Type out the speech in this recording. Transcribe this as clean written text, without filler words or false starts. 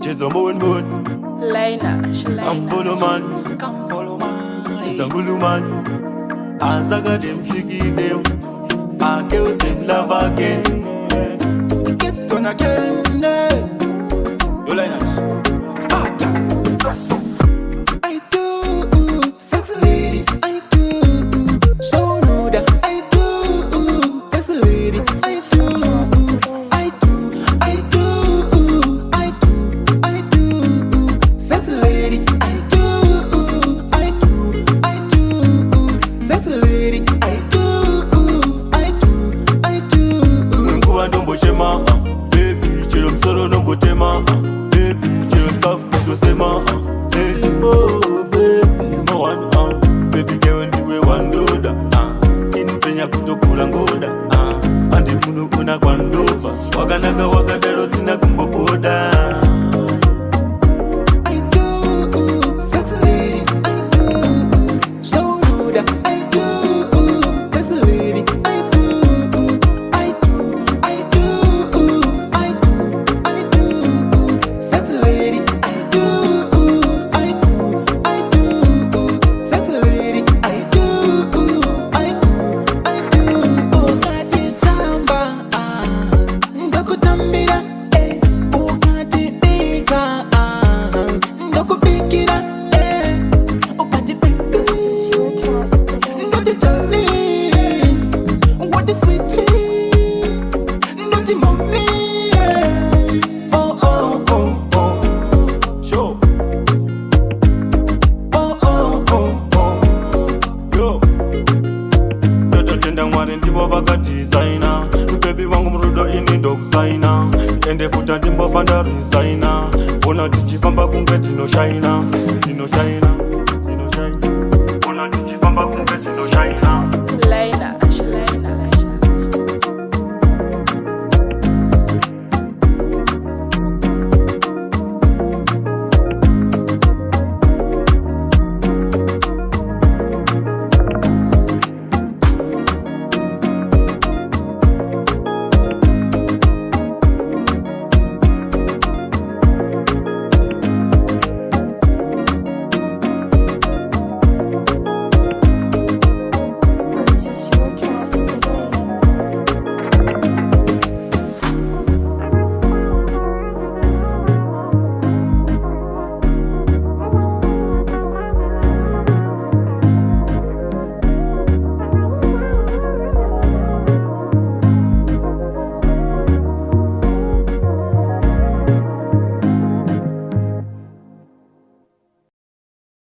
Jedza moon. Lynash, Kampolo man, Istanbul man. Azaga dem, shiki dem. I kills them love again. Mikhestoe again. Yo Lynash. I do, sexy lady. I do, so know that I do, sexy lady. I do, sexy lady. I do, sexy lady. I do. Nguwa ndombo chema, baby. Chelo msoro nongo tema, baby. Chelo kafu kutosema, baby. Oh baby, no one baby girl ndiwe wandoda, skin penya kutokula ngoda, andi kuno kuna kwa ndova, wakanaga wakadaro sina kumbokoda. I do, sexy lady. I do, so know that I do, sexy lady. I do, sexy lady. I do, sexy lady. I do. Ukati tamba, ndokutambira, ukati bika, ndokubikira, ukati baby, ndoti tani, wati sweetie, ndoti mommy. Oh oh oh oh, Show. oh oh oh oh. Yo, tenda mwari ndivo vaka designer. Baby wangu mrudo ini ndokusaina, ende futa ndimbofanda resigner. Ona tichifamba kunge tinoshaina. Ona tichifamba kunge tinoshaina. Lynash.